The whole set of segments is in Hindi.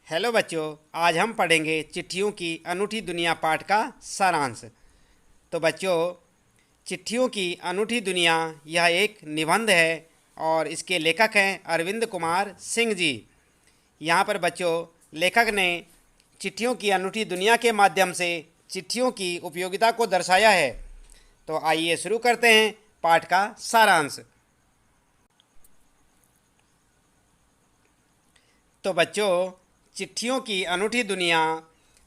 हेलो बच्चों। आज हम पढ़ेंगे चिट्ठियों की अनूठी दुनिया पाठ का सारांश। तो बच्चों, चिट्ठियों की अनूठी दुनिया यह एक निबंध है और इसके लेखक हैं अरविंद कुमार सिंह जी। यहाँ पर बच्चों, लेखक ने चिट्ठियों की अनूठी दुनिया के माध्यम से चिट्ठियों की उपयोगिता को दर्शाया है। तो आइए शुरू करते हैं पाठ का सारांश। तो बच्चों, चिट्ठियों की अनूठी दुनिया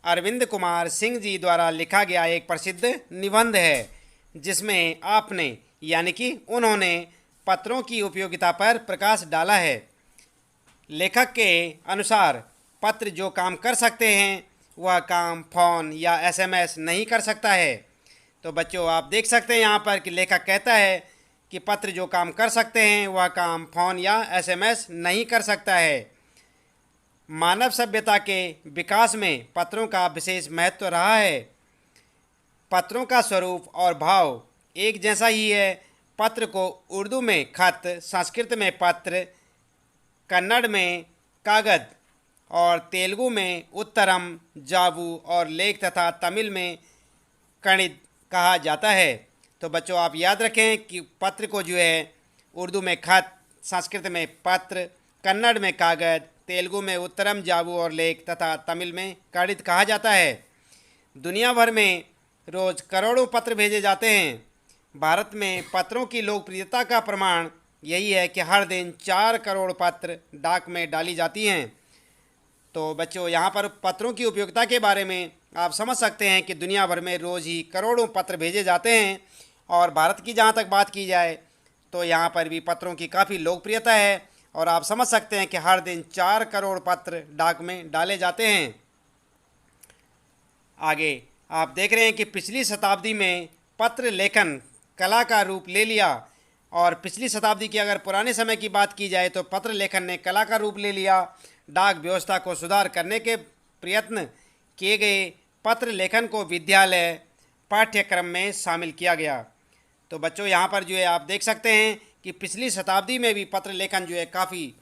अरविंद कुमार सिंह जी द्वारा लिखा गया एक प्रसिद्ध निबंध है, जिसमें आपने यानी कि उन्होंने पत्रों की उपयोगिता पर प्रकाश डाला है। लेखक के अनुसार पत्र जो काम कर सकते हैं वह काम फ़ोन या एसएमएस नहीं कर सकता है। तो बच्चों, आप देख सकते हैं यहाँ पर कि लेखक कहता है कि पत्र जो काम कर सकते हैं वह काम फ़ोन या एसएमएस नहीं कर सकता है। मानव सभ्यता के विकास में पत्रों का विशेष महत्व रहा है। पत्रों का स्वरूप और भाव एक जैसा ही है। पत्र को उर्दू में खत, संस्कृत में पत्र, कन्नड़ में कागज और तेलुगु में उत्तरम, जाबू और लेख तथा तमिल में कणित कहा जाता है। तो बच्चों, आप याद रखें कि पत्र को जो है उर्दू में खत, संस्कृत में पत्र, कन्नड़ में कागज, तेलुगु में उत्तरम, जाबू और लेख तथा तमिल में कणित कहा जाता है। दुनिया भर में रोज़ करोड़ों पत्र भेजे जाते हैं। भारत में पत्रों की लोकप्रियता का प्रमाण यही है कि हर दिन 4 करोड़ पत्र डाक में डाली जाती हैं। तो बच्चों, यहाँ पर पत्रों की उपयोगिता के बारे में आप समझ सकते हैं कि दुनिया भर में रोज़ ही करोड़ों पत्र भेजे जाते हैं। और भारत की जहाँ तक बात की जाए तो यहाँ पर भी पत्रों की काफ़ी लोकप्रियता है और आप समझ सकते हैं कि हर दिन 4 करोड़ पत्र डाक में डाले जाते हैं। आगे आप देख रहे हैं कि पिछली शताब्दी में पत्र लेखन कला का रूप ले लिया। और पिछली शताब्दी की अगर पुराने समय की बात की जाए तो पत्र लेखन ने कला का रूप ले लिया। डाक व्यवस्था को सुधार करने के प्रयत्न किए गए। पत्र लेखन को विद्यालय पाठ्यक्रम में शामिल किया गया। तो बच्चों, यहाँ पर जो है आप देख सकते हैं कि पिछली शताब्दी में भी पत्र लेखन जो है काफ़ी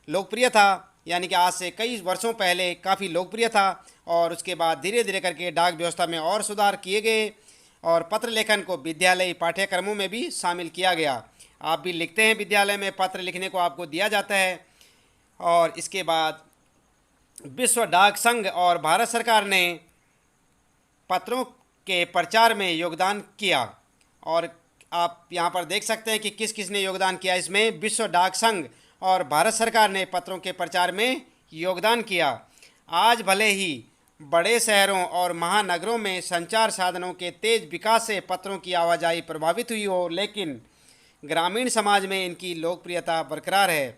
लोकप्रिय था, यानी कि आज से कई वर्षों पहले काफ़ी लोकप्रिय था। और उसके बाद धीरे धीरे करके डाक व्यवस्था में और सुधार किए गए और पत्र लेखन को विद्यालयी पाठ्यक्रमों में भी शामिल किया गया। आप भी लिखते हैं, विद्यालय में पत्र लिखने को आपको दिया जाता है। और इसके बाद विश्व डाक संघ और भारत सरकार ने पत्रों के प्रचार में योगदान किया। और आप यहाँ पर देख सकते हैं कि किस किस ने योगदान किया। इसमें विश्व डाक संघ और भारत सरकार ने पत्रों के प्रचार में योगदान किया। आज भले ही बड़े शहरों और महानगरों में संचार साधनों के तेज विकास से पत्रों की आवाजाही प्रभावित हुई हो, लेकिन ग्रामीण समाज में इनकी लोकप्रियता बरकरार है।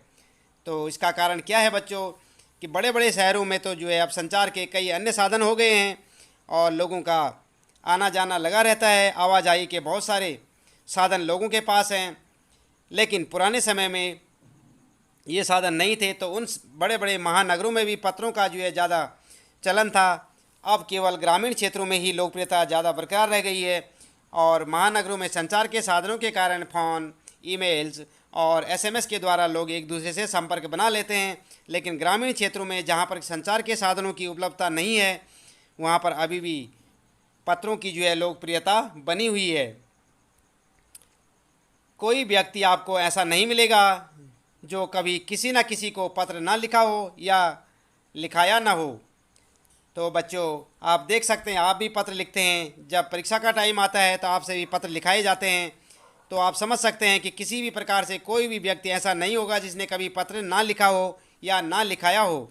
तो इसका कारण क्या है बच्चों कि बड़े बड़े शहरों में तो जो है अब संचार के कई अन्य साधन हो गए हैं और लोगों का आना जाना लगा रहता है। आवाजाही के बहुत सारे साधन लोगों के पास हैं, लेकिन पुराने समय में ये साधन नहीं थे। तो उन बड़े बड़े महानगरों में भी पत्रों का जो है ज़्यादा चलन था। अब केवल ग्रामीण क्षेत्रों में ही लोकप्रियता ज़्यादा बरकरार रह गई है। और महानगरों में संचार के साधनों के कारण फ़ोन, ईमेल्स और एसएमएस के द्वारा लोग एक दूसरे से संपर्क बना लेते हैं। लेकिन ग्रामीण क्षेत्रों में जहाँ पर संचार के साधनों की उपलब्धता नहीं है, वहाँ पर अभी भी पत्रों की जो है लोकप्रियता बनी हुई है। कोई व्यक्ति आपको ऐसा नहीं मिलेगा जो कभी किसी न किसी को पत्र ना लिखा हो या लिखाया ना हो। तो बच्चों, आप देख सकते हैं, आप भी पत्र लिखते हैं। जब परीक्षा का टाइम आता है तो आपसे भी पत्र लिखाए जाते हैं। तो आप समझ सकते हैं कि किसी भी प्रकार से कोई भी व्यक्ति ऐसा नहीं होगा जिसने कभी पत्र ना लिखा हो या ना लिखाया हो।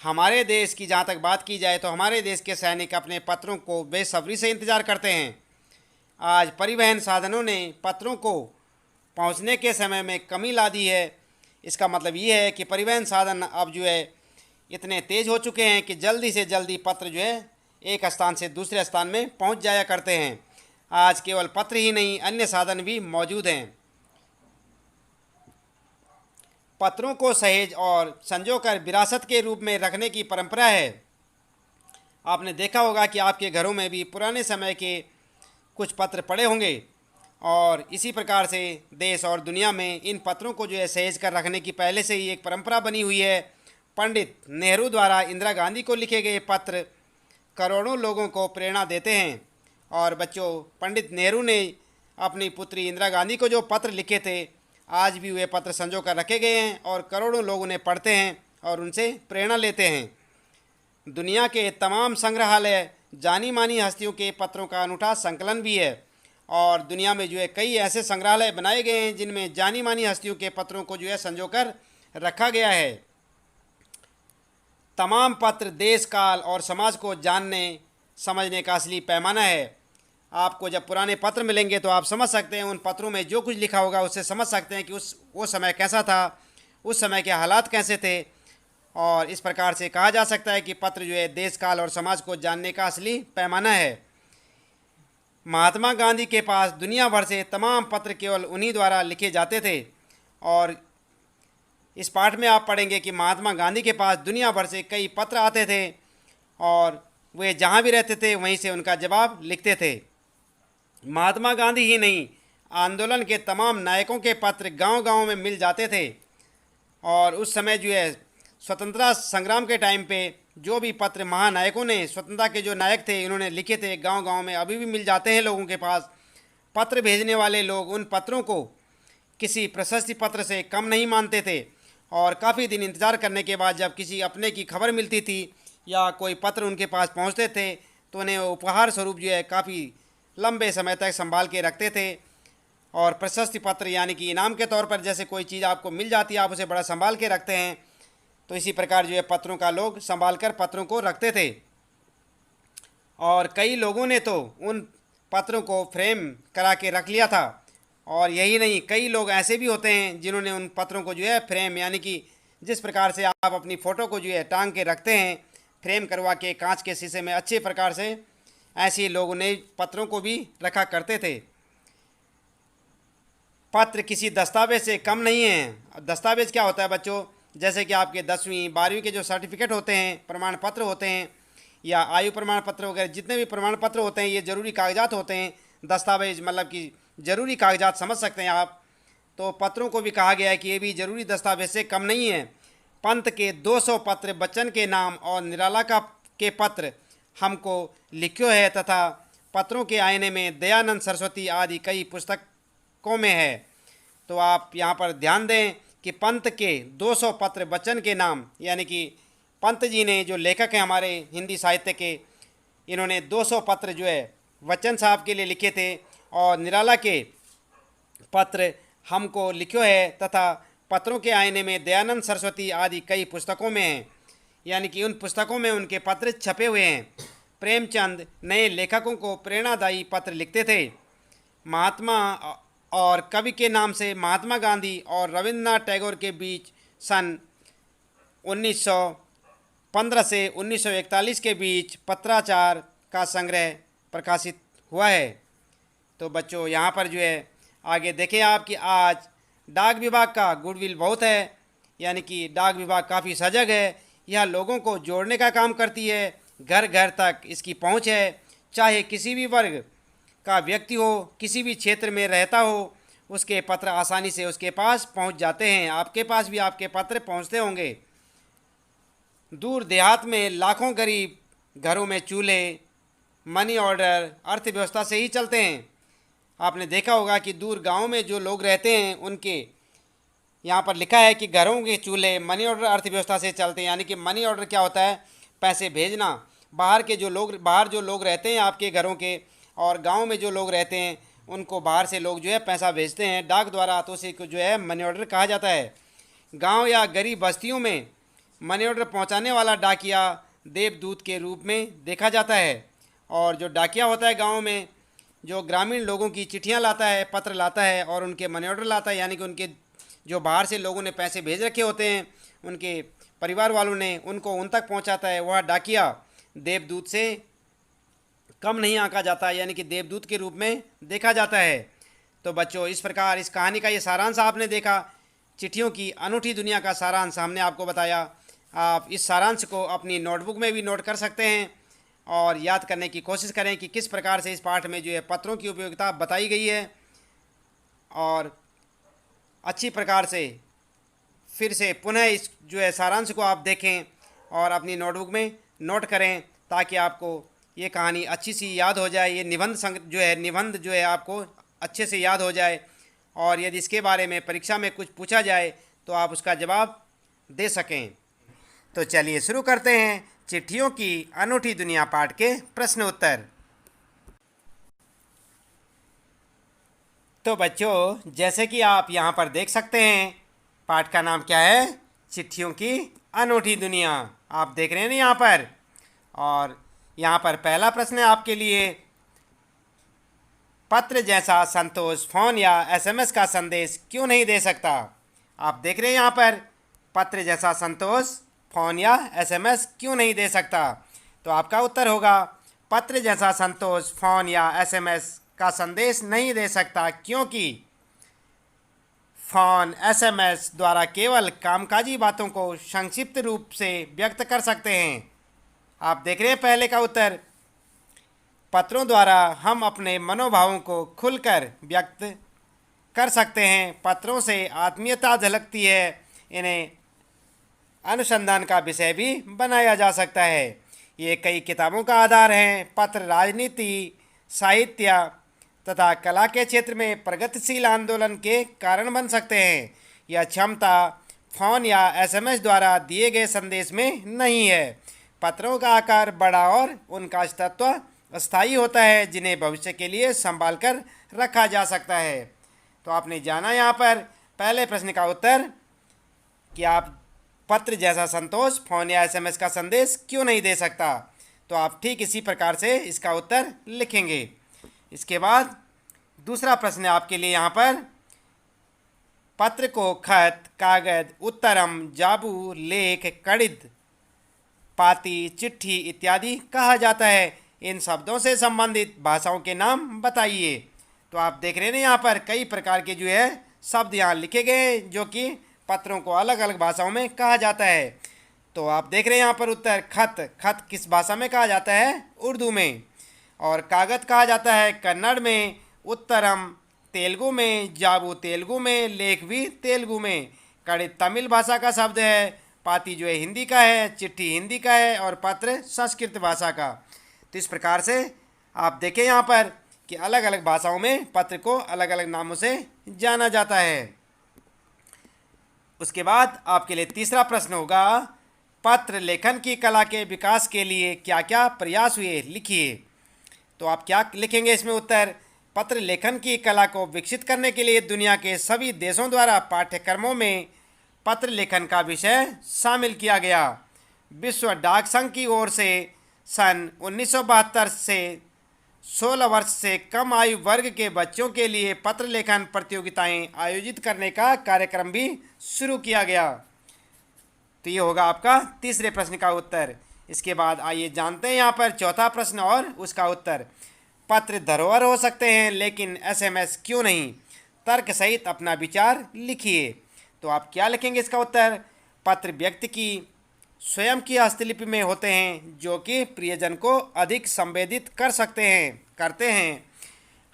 हमारे देश की जहाँ तक बात की जाए तो हमारे देश के सैनिक अपने पत्रों को बेसब्री से इंतज़ार करते हैं। आज परिवहन साधनों ने पत्रों को पहुंचने के समय में कमी ला दी है। इसका मतलब ये है कि परिवहन साधन अब जो है इतने तेज़ हो चुके हैं कि जल्दी से जल्दी पत्र जो है एक स्थान से दूसरे स्थान में पहुंच जाया करते हैं। आज केवल पत्र ही नहीं, अन्य साधन भी मौजूद हैं। पत्रों को सहेज और संजोकर विरासत के रूप में रखने की परंपरा है। आपने देखा होगा कि आपके घरों में भी पुराने समय के कुछ पत्र पड़े होंगे और इसी प्रकार से देश और दुनिया में इन पत्रों को जो है सहेज कर रखने की पहले से ही एक परंपरा बनी हुई है। पंडित नेहरू द्वारा इंदिरा गांधी को लिखे गए पत्र करोड़ों लोगों को प्रेरणा देते हैं। और बच्चों, पंडित नेहरू ने अपनी पुत्री इंदिरा गांधी को जो पत्र लिखे थे, आज भी वे पत्र संजो कर रखे गए हैं और करोड़ों लोग उन्हें पढ़ते हैं और उनसे प्रेरणा लेते हैं। दुनिया के तमाम संग्रहालय जानी मानी हस्तियों के पत्रों का अनूठा संकलन भी है। और दुनिया में जो है कई ऐसे संग्रहालय बनाए गए हैं जिनमें जानी मानी हस्तियों के पत्रों को जो है संजो कर रखा गया है। तमाम पत्र देश, काल और समाज को जानने समझने का असली पैमाना है। आपको जब पुराने पत्र मिलेंगे तो आप समझ सकते हैं, उन पत्रों में जो कुछ लिखा होगा उससे समझ सकते हैं कि वो समय कैसा था, उस समय के हालात कैसे थे। और इस प्रकार से कहा जा सकता है कि पत्र जो है देश, काल और समाज को जानने का असली पैमाना है। महात्मा गांधी के पास दुनिया भर से तमाम पत्र केवल उन्हीं द्वारा लिखे जाते थे। और इस पाठ में आप पढ़ेंगे कि महात्मा गांधी के पास दुनिया भर से कई पत्र आते थे और वे जहाँ भी रहते थे वहीं से उनका जवाब लिखते थे। महात्मा गांधी ही नहीं, आंदोलन के तमाम नायकों के पत्र गांव-गांव में मिल जाते थे। और उस समय जो है स्वतंत्रता संग्राम के टाइम पे जो भी पत्र महानायकों ने, स्वतंत्रता के जो नायक थे, इन्होंने लिखे थे, गांव-गांव में अभी भी मिल जाते हैं लोगों के पास। पत्र भेजने वाले लोग उन पत्रों को किसी प्रशस्ति पत्र से कम नहीं मानते थे और काफ़ी दिन इंतज़ार करने के बाद जब किसी अपने की खबर मिलती थी या कोई पत्र उनके पास पहुंचते थे तो उन्हें उपहार स्वरूप जो है काफ़ी लंबे समय तक संभाल के रखते थे। और प्रशस्ति पत्र यानी कि इनाम के तौर पर जैसे कोई चीज़ आपको मिल जाती है, आप उसे बड़ा संभाल के रखते हैं, तो इसी प्रकार जो है पत्रों का लोग संभाल कर पत्रों को रखते थे। और कई लोगों ने तो उन पत्रों को फ्रेम करा के रख लिया था। और यही नहीं, कई लोग ऐसे भी होते हैं जिन्होंने उन पत्रों को जो है फ्रेम, यानी कि जिस प्रकार से आप अपनी फ़ोटो को जो है टांग के रखते हैं फ्रेम करवा के कांच के शीशे में अच्छे प्रकार से, ऐसे लोगों ने पत्रों को भी रखा करते थे। पत्र किसी दस्तावेज से कम नहीं है। दस्तावेज क्या होता है बच्चों? जैसे कि आपके 10वीं 12वीं के जो सर्टिफिकेट होते हैं, प्रमाण पत्र होते हैं, या आयु प्रमाण पत्र वगैरह, जितने भी प्रमाण पत्र होते हैं ये ज़रूरी कागजात होते हैं। दस्तावेज मतलब कि ज़रूरी कागजात समझ सकते हैं आप। तो पत्रों को भी कहा गया है कि ये भी ज़रूरी दस्तावेज से कम नहीं है। पंत के 200 पत्र बच्चन के नाम और निराला का के पत्र हमको लिखो है, तथा पत्रों के आईने में दयानंद सरस्वती आदि कई पुस्तकों में है। तो आप यहाँ पर ध्यान दें कि पंत के 200 पत्र बच्चन के नाम, यानी कि पंत जी ने, जो लेखक हैं हमारे हिंदी साहित्य के, इन्होंने 200 पत्र जो है बच्चन साहब के लिए लिखे थे। और निराला के पत्र हमको लिखो है तथा पत्रों के आईने में दयानंद सरस्वती आदि कई पुस्तकों में हैं, यानी कि उन पुस्तकों में उनके पत्र छपे हुए हैं। प्रेमचंद नए लेखकों को प्रेरणादायी पत्र लिखते थे। महात्मा और कवि के नाम से महात्मा गांधी और रविंद्रनाथ टैगोर के बीच सन 1915 से 1941 के बीच पत्राचार का संग्रह प्रकाशित हुआ है। तो बच्चों यहाँ पर जो है आगे देखें आप कि आज डाक विभाग का गुडविल बहुत है, यानी कि डाक विभाग काफ़ी सजग है। यह लोगों को जोड़ने का काम करती है, घर घर तक इसकी पहुँच है। चाहे किसी भी वर्ग का व्यक्ति हो, किसी भी क्षेत्र में रहता हो, उसके पत्र आसानी से उसके पास पहुंच जाते हैं। आपके पास भी आपके पत्र पहुंचते होंगे। दूर देहात में लाखों गरीब घरों में चूल्हे, मनी ऑर्डर अर्थव्यवस्था से ही चलते हैं। आपने देखा होगा कि दूर गांव में जो लोग रहते हैं उनके यहाँ पर लिखा है कि घरों के चूल्हे मनी ऑर्डर अर्थव्यवस्था से चलते हैं। यानी कि मनी ऑर्डर क्या होता है? पैसे भेजना। बाहर जो लोग रहते हैं आपके घरों के, और गांव में जो लोग रहते हैं उनको बाहर से लोग जो है पैसा भेजते हैं डाक द्वारा, तो उसी को जो है मनी ऑर्डर कहा जाता है। गांव या गरीब बस्तियों में मनी ऑर्डर पहुंचाने वाला डाकिया देवदूत के रूप में देखा जाता है। और जो डाकिया होता है गांव में, जो ग्रामीण लोगों की चिट्ठियां लाता है, पत्र लाता है और उनके मनी ऑर्डर लाता है, यानी कि उनके जो बाहर से लोगों ने पैसे भेज रखे होते हैं, उनके परिवार वालों ने, उनको उन तक पहुंचाता है। वह डाकिया देवदूत से कम नहीं आंका जाता, यानी कि देवदूत के रूप में देखा जाता है। तो बच्चों, इस प्रकार इस कहानी का ये सारांश आपने देखा। चिट्ठियों की अनूठी दुनिया का सारांश हमने आपको बताया। आप इस सारांश को अपनी नोटबुक में भी नोट कर सकते हैं और याद करने की कोशिश करें कि किस प्रकार से इस पाठ में जो है पत्रों की उपयोगिता बताई गई है। और अच्छी प्रकार से फिर से पुनः इस जो है सारांश को आप देखें और अपनी नोटबुक में नोट करें, ताकि आपको ये कहानी अच्छी सी याद हो जाए, ये निबंध जो है आपको अच्छे से याद हो जाए, और यदि इसके बारे में परीक्षा में कुछ पूछा जाए तो आप उसका जवाब दे सकें। तो चलिए शुरू करते हैं चिट्ठियों की अनूठी दुनिया पाठ के प्रश्न उत्तर। तो बच्चों, जैसे कि आप यहाँ पर देख सकते हैं, पाठ का नाम क्या है? चिट्ठियों की अनूठी दुनिया। आप देख रहे हैं ना यहाँ पर, और यहाँ पर पहला प्रश्न है आपके लिए, पत्र जैसा संतोष फोन या एसएमएस का संदेश क्यों नहीं दे सकता? आप देख रहे हैं यहाँ पर, पत्र जैसा संतोष फोन या एसएमएस क्यों नहीं दे सकता? तो आपका उत्तर होगा, पत्र जैसा संतोष फोन या एसएमएस का संदेश नहीं दे सकता, क्योंकि फ़ोन एसएमएस द्वारा केवल कामकाजी बातों को संक्षिप्त रूप से व्यक्त कर सकते हैं। आप देख रहे हैं पहले का उत्तर, पत्रों द्वारा हम अपने मनोभावों को खुलकर व्यक्त कर सकते हैं। पत्रों से आत्मीयता झलकती है, इन्हें अनुसंधान का विषय भी बनाया जा सकता है। ये कई किताबों का आधार हैं। पत्र राजनीति, साहित्य तथा कला के क्षेत्र में प्रगतिशील आंदोलन के कारण बन सकते हैं। यह क्षमता फ़ोन या एसएमएस द्वारा दिए गए संदेश में नहीं है। पत्रों का आकार बड़ा और उनका अस्तित्व अस्थायी होता है, जिन्हें भविष्य के लिए संभाल कर रखा जा सकता है। तो आपने जाना यहाँ पर पहले प्रश्न का उत्तर कि आप पत्र जैसा संतोष फ़ोन या एसएमएस का संदेश क्यों नहीं दे सकता। तो आप ठीक इसी प्रकार से इसका उत्तर लिखेंगे। इसके बाद दूसरा प्रश्न है आपके लिए यहाँ पर, पत्र को खत, कागज, उत्तरम, जाबू, लेख, कड़ित, पाती, चिट्ठी इत्यादि कहा जाता है। इन शब्दों से संबंधित भाषाओं के नाम बताइए। तो आप देख रहे हैं यहाँ पर कई प्रकार के जो है शब्द यहाँ लिखे गए हैं, जो कि पत्रों को अलग अलग भाषाओं में कहा जाता है। तो आप देख रहे हैं यहाँ पर उत्तर, खत किस भाषा में कहा जाता है? उर्दू में। और कागज कहा जाता है कन्नड़ में, उत्तरम तेलुगु में, जाबू तेलुगु में, लेख भी तेलुगु में। कड़ित तमिल भाषा का शब्द है, पाती जो है हिंदी का है, चिट्ठी हिंदी का है, और पत्र संस्कृत भाषा का। तो इस प्रकार से आप देखें यहाँ पर कि अलग अलग भाषाओं में पत्र को अलग अलग नामों से जाना जाता है। उसके बाद आपके लिए तीसरा प्रश्न होगा, पत्र लेखन की कला के विकास के लिए क्या क्या प्रयास हुए, लिखिए। तो आप क्या लिखेंगे इसमें उत्तर, पत्र लेखन की कला को विकसित करने के लिए दुनिया के सभी देशों द्वारा पाठ्यक्रमों में पत्र लेखन का विषय शामिल किया गया। विश्व डाक संघ की ओर से सन 1972 से 16 वर्ष से कम आयु वर्ग के बच्चों के लिए पत्र लेखन प्रतियोगिताएं आयोजित करने का कार्यक्रम भी शुरू किया गया। तो ये होगा आपका तीसरे प्रश्न का उत्तर। इसके बाद आइए जानते हैं यहाँ पर चौथा प्रश्न और उसका उत्तर, पत्र धरोहर हो सकते हैं लेकिन एसएमएस क्यों नहीं? तर्क सहित अपना विचार लिखिए। तो आप क्या लिखेंगे इसका उत्तर, पत्र व्यक्ति की स्वयं की हस्तलिपि में होते हैं, जो कि प्रियजन को अधिक संवेदित करते हैं।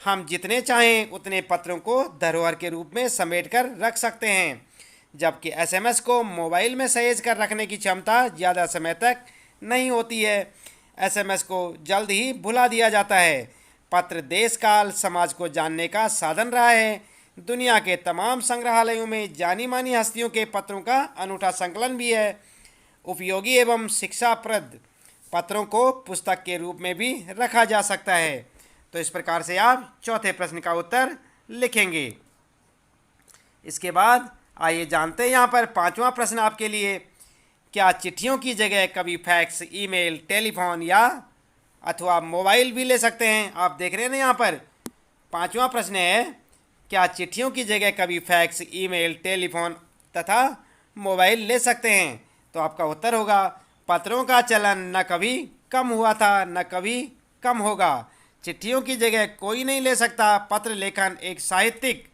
हम जितने चाहें उतने पत्रों को धरोहर के रूप में समेट कर रख सकते हैं, जबकि एसएमएस को मोबाइल में सहेज कर रखने की क्षमता ज़्यादा समय तक नहीं होती है। एसएमएस को जल्द ही भुला दिया जाता है। पत्र देश काल समाज को जानने का साधन रहा है। दुनिया के तमाम संग्रहालयों में जानी मानी हस्तियों के पत्रों का अनूठा संकलन भी है। उपयोगी एवं शिक्षाप्रद पत्रों को पुस्तक के रूप में भी रखा जा सकता है। तो इस प्रकार से आप चौथे प्रश्न का उत्तर लिखेंगे। इसके बाद आइए जानते हैं यहाँ पर पांचवा प्रश्न आपके लिए, क्या चिट्ठियों की जगह कभी फैक्स, ईमेल, टेलीफोन या अथवा मोबाइल भी ले सकते हैं? आप देख रहे हैं ना यहाँ पर पांचवा प्रश्न है, क्या चिट्ठियों की जगह कभी फैक्स, ईमेल, टेलीफोन तथा मोबाइल ले सकते हैं? तो आपका उत्तर होगा, पत्रों का चलन न कभी कम हुआ था न कभी कम होगा। चिट्ठियों की जगह कोई नहीं ले सकता। पत्र लेखन एक साहित्यिक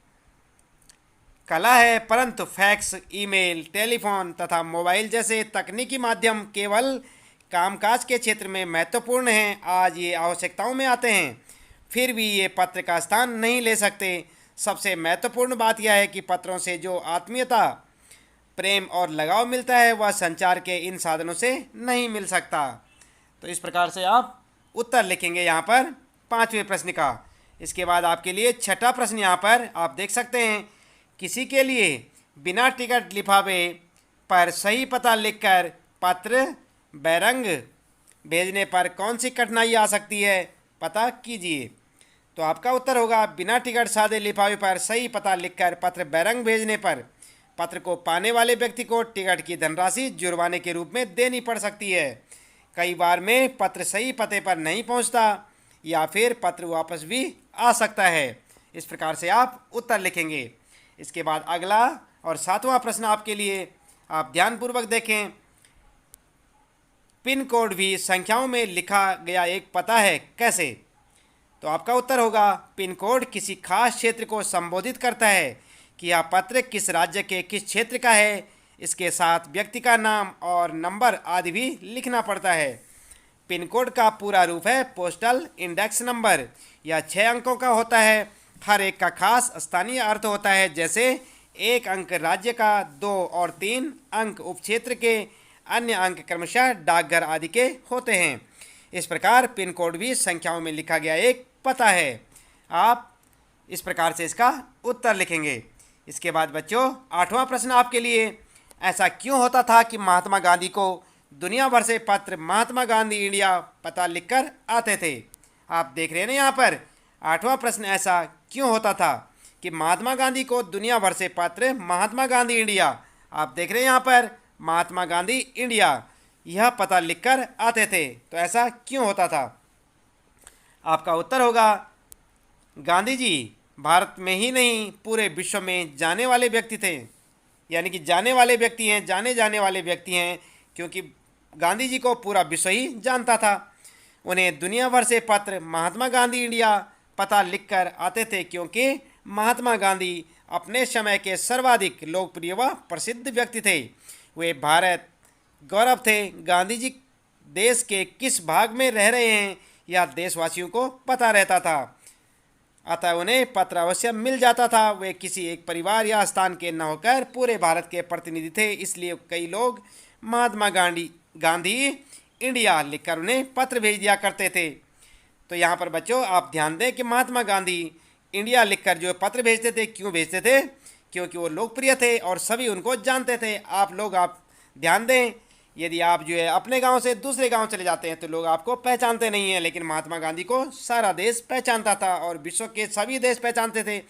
कला है, परंतु फैक्स, ईमेल, टेलीफोन तथा मोबाइल जैसे तकनीकी माध्यम केवल कामकाज के क्षेत्र में महत्वपूर्ण हैं। आज ये आवश्यकताओं में आते हैं, फिर भी ये पत्र का स्थान नहीं ले सकते। सबसे महत्वपूर्ण बात यह है कि पत्रों से जो आत्मीयता प्रेम और लगाव मिलता है वह संचार के इन साधनों से नहीं मिल सकता। तो इस प्रकार से आप उत्तर लिखेंगे यहाँ पर 5वें प्रश्न का। इसके बाद आपके लिए छठा प्रश्न यहाँ पर आप देख सकते हैं, किसी के लिए बिना टिकट लिफाफे पर सही पता लिखकर पत्र बैरंग भेजने पर कौन सी कठिनाई आ सकती है, पता कीजिए। तो आपका उत्तर होगा, बिना टिकट सादे लिफाफे पर सही पता लिखकर पत्र बैरंग भेजने पर पत्र को पाने वाले व्यक्ति को टिकट की धनराशि जुर्माने के रूप में देनी पड़ सकती है। कई बार में पत्र सही पते पर नहीं पहुंचता या फिर पत्र वापस भी आ सकता है। इस प्रकार से आप उत्तर लिखेंगे। इसके बाद अगला और 7वां प्रश्न आपके लिए, आप ध्यानपूर्वक देखें। पिन कोड भी संख्याओं में लिखा गया एक पता है, कैसे? तो आपका उत्तर होगा, पिन कोड किसी खास क्षेत्र को संबोधित करता है कि यह पत्र किस राज्य के किस क्षेत्र का है। इसके साथ व्यक्ति का नाम और नंबर आदि भी लिखना पड़ता है। पिन कोड का पूरा रूप है पोस्टल इंडेक्स नंबर। यह 6 अंकों का होता है। हर एक का खास स्थानीय अर्थ होता है, जैसे 1 अंक राज्य का, 2 और 3 अंक उपक्षेत्र के, अन्य अंक क्रमशः डाकघर आदि के होते हैं। इस प्रकार पिन कोड भी संख्याओं में लिखा गया एक पता है। आप इस प्रकार से इसका उत्तर लिखेंगे। इसके बाद बच्चों 8वां प्रश्न आपके लिए, ऐसा क्यों होता था कि महात्मा गांधी को दुनिया भर से पत्र महात्मा गांधी इंडिया पता लिखकर आते थे? आप देख रहे हैं ना यहाँ पर 8वां प्रश्न, ऐसा क्यों होता था कि महात्मा गांधी को दुनिया भर से पत्र महात्मा गांधी इंडिया, आप देख रहे हैं यहाँ पर महात्मा गांधी इंडिया, यह पता लिखकर आते थे। तो ऐसा क्यों होता था? आपका उत्तर होगा, गांधी जी भारत में ही नहीं पूरे विश्व में जाने वाले व्यक्ति थे। यानी कि जाने वाले व्यक्ति हैं, जाने जाने वाले व्यक्ति हैं, क्योंकि गांधी जी को पूरा विश्व ही जानता था। उन्हें दुनिया भर से पत्र महात्मा गांधी इंडिया पता लिखकर आते थे, क्योंकि महात्मा गांधी अपने समय के सर्वाधिक लोकप्रिय व प्रसिद्ध व्यक्ति थे। वे भारत गौरव थे। गांधी जी देश के किस भाग में रह रहे हैं यह देशवासियों को पता रहता था, अतः उन्हें पत्र अवश्य मिल जाता था। वे किसी एक परिवार या स्थान के न होकर पूरे भारत के प्रतिनिधि थे, इसलिए कई लोग महात्मा गांधी इंडिया लिखकर उन्हें पत्र भेज दिया करते थे। तो यहाँ पर बच्चों आप ध्यान दें कि महात्मा गांधी इंडिया लिखकर जो पत्र भेजते थे, क्यों भेजते थे? क्योंकि वो लोकप्रिय थे और सभी उनको जानते थे। आप ध्यान दें, यदि आप जो है अपने गांव से दूसरे गांव चले जाते हैं तो लोग आपको पहचानते नहीं हैं, लेकिन महात्मा गांधी को सारा देश पहचानता था और विश्व के सभी देश पहचानते थे।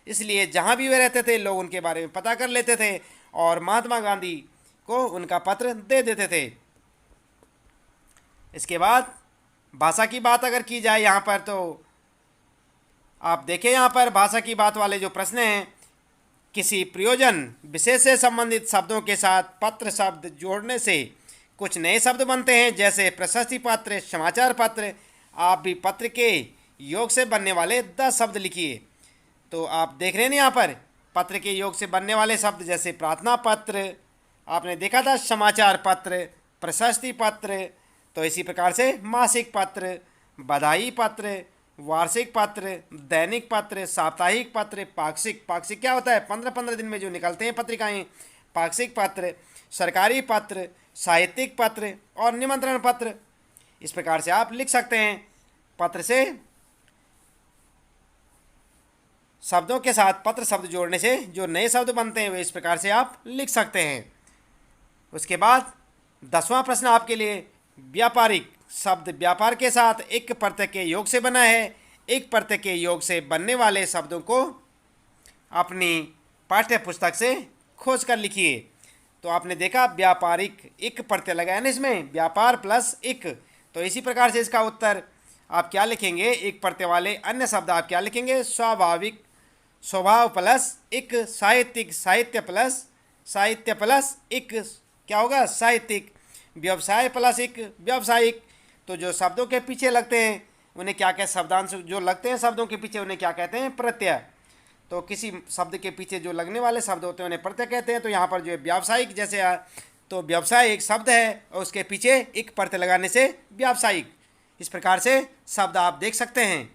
इसलिए जहां भी वे रहते थे लोग उनके बारे में पता कर लेते थे और महात्मा गांधी को उनका पत्र दे देते थे। इसके बाद भाषा की बात अगर की जाए यहाँ पर, तो आप देखें यहाँ पर भाषा की बात वाले जो प्रश्न हैं, किसी प्रयोजन विशेष से संबंधित शब्दों के साथ पत्र शब्द जोड़ने से कुछ नए शब्द बनते हैं, जैसे प्रशस्ति पत्र, समाचार पत्र। आप भी पत्र के योग से बनने वाले 10 शब्द लिखिए। तो आप देख रहे हैं यहाँ पर पत्र के योग से बनने वाले शब्द, जैसे प्रार्थना पत्र आपने देखा था, समाचार पत्र, प्रशस्ति पत्र। तो इसी प्रकार से मासिक पत्र, बधाई पत्र, वार्षिक पत्र, दैनिक पत्र, साप्ताहिक पत्र, पाक्षिक क्या होता है 15-15 दिन में जो निकलते हैं पत्रिकाएं, पाक्षिक पत्र, सरकारी पत्र, साहित्यिक पत्र और निमंत्रण पत्र। इस प्रकार से आप लिख सकते हैं। पत्र से शब्दों के साथ पत्र शब्द जोड़ने से जो नए शब्द बनते हैं वे इस प्रकार से आप लिख सकते हैं। उसके बाद 10वां प्रश्न आपके लिए, व्यापारिक शब्द व्यापार के साथ एक प्रत्यय के योग से बना है। एक प्रत्यय के योग से बनने वाले शब्दों को अपनी पाठ्य पुस्तक से खोज कर लिखिए। तो आपने देखा व्यापारिक एक प्रत्यय लगाया ना इसमें, व्यापार प्लस एक। तो इसी प्रकार से इसका उत्तर आप क्या लिखेंगे? एक प्रत्यय वाले अन्य शब्द आप क्या लिखेंगे? स्वाभाविक, स्वभाव प्लस एक, साहित्यिक, साहित्य प्लस एक क्या होगा? साहित्यिक, व्यवसाय प्लस एक, व्यावसायिक। तो जो शब्दों के पीछे लगते हैं उन्हें क्या कहते हैं? शब्दांश जो लगते हैं शब्दों के पीछे उन्हें क्या कहते हैं? प्रत्यय। तो किसी शब्द के पीछे जो लगने वाले शब्द होते हैं उन्हें प्रत्यय कहते हैं। तो यहाँ पर जो है व्यावसायिक जैसे तो व्यवसाय एक शब्द है और उसके पीछे एक प्रत्यय लगाने से व्यावसायिक। इस प्रकार से शब्द आप देख सकते हैं।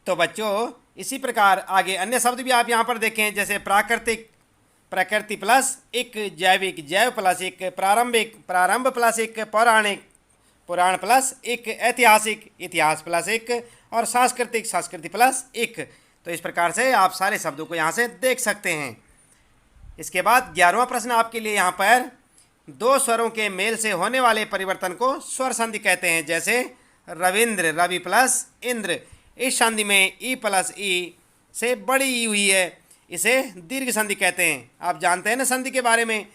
तो बच्चों इसी प्रकार आगे अन्य शब्द भी आप यहाँ पर देखें, जैसे प्राकृतिक, प्रकृति प्लस एक, जैविक, जैव प्लस एक, प्रारंभिक, प्रारंभ प्लस एक, पौराणिक, पुराण प्लस एक, ऐतिहासिक, इतिहास प्लस एक, और सांस्कृतिक, संस्कृति प्लस एक। तो इस प्रकार से आप सारे शब्दों को यहाँ से देख सकते हैं। इसके बाद 11वां प्रश्न आपके लिए यहाँ पर, दो स्वरों के मेल से होने वाले परिवर्तन को स्वर संधि कहते हैं। जैसे रविंद्र, रवि प्लस इंद्र, इस संधि में ई प्लस ई से बड़ी ई हुई है, इसे दीर्घ संधि कहते हैं। आप जानते हैं ना संधि के बारे में,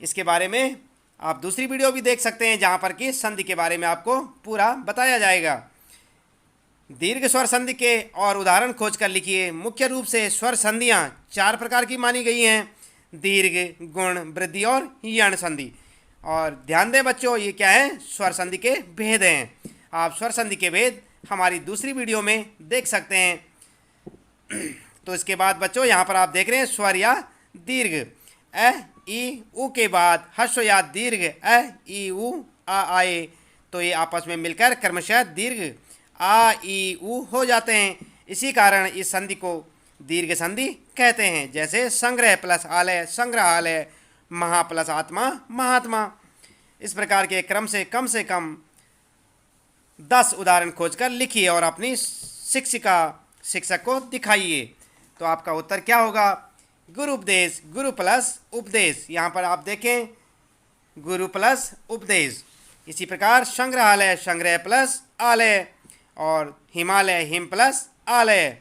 इसके बारे में आप दूसरी वीडियो भी देख सकते हैं जहाँ पर कि संधि के बारे में आपको पूरा बताया जाएगा। दीर्घ स्वर संधि के और उदाहरण खोज कर लिखिए। मुख्य रूप से स्वर संधियाँ 4 प्रकार की मानी गई हैं, दीर्घ, गुण, वृद्धि और यण संधि। और ध्यान दें बच्चों, ये क्या है, स्वर संधि के भेद हैं। आप स्वर संधि के भेद हमारी दूसरी वीडियो में देख सकते हैं। तो इसके बाद बच्चों यहाँ पर आप देख रहे हैं स्वर या दीर्घ, अ, ई, उ के बाद ह्रस्व या दीर्घ अ, ई, उ, आ आए, तो ये आपस में मिलकर क्रमशः दीर्घ आ, ई, उ हो जाते हैं। इसी कारण इस संधि को दीर्घ संधि कहते हैं। जैसे संग्रह प्लस आलय, संग्रहालय, महा प्लस आत्मा, महात्मा। इस प्रकार के क्रम से कम 10 उदाहरण खोजकर लिखिए और अपनी शिक्षक को दिखाइए। तो आपका उत्तर क्या होगा, गुरु उपदेश, गुरु प्लस उपदेश। यहाँ पर आप देखें गुरु प्लस उपदेश। इसी प्रकार संग्रहालय, संग्रह प्लस आलय, और हिमालय, हिम प्लस आलय,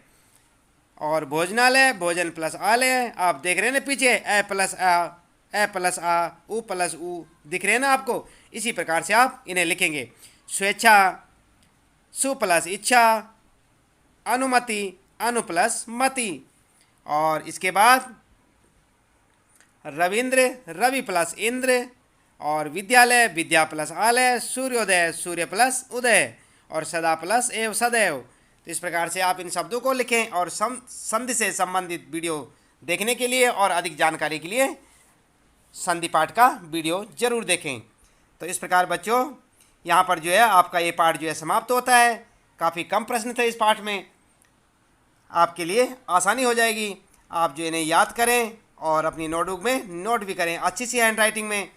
और भोजनालय, भोजन प्लस आलय। आप देख रहे हैं ना पीछे ए प्लस आ, उ प्लस उ दिख रहे हैं ना आपको। इसी प्रकार से आप इन्हें लिखेंगे। स्वेच्छा, सु प्लस इच्छा, अनुमति, अनु प्लस मति। और इसके बाद रविंद्र, रवि प्लस इंद्र, और विद्यालय, विद्या प्लस आलय, सूर्योदय, सूर्य प्लस उदय, और सदा प्लस एव, सदैव। तो इस प्रकार से आप इन शब्दों को लिखें और संधि से संबंधित वीडियो देखने के लिए और अधिक जानकारी के लिए संधि पाठ का वीडियो जरूर देखें। तो इस प्रकार बच्चों यहाँ पर जो है आपका ये पाठ जो है समाप्त होता है। काफ़ी कम प्रश्न थे इस पाठ में, आपके लिए आसानी हो जाएगी। आप जो इन्हें याद करें और अपनी नोटबुक में नोट भी करें अच्छी सी हैंडराइटिंग में।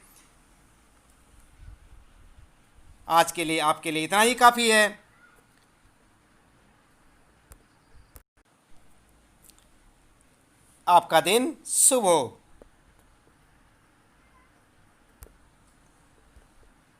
आज के लिए आपके लिए इतना ही काफ़ी है। आपका दिन शुभ हो।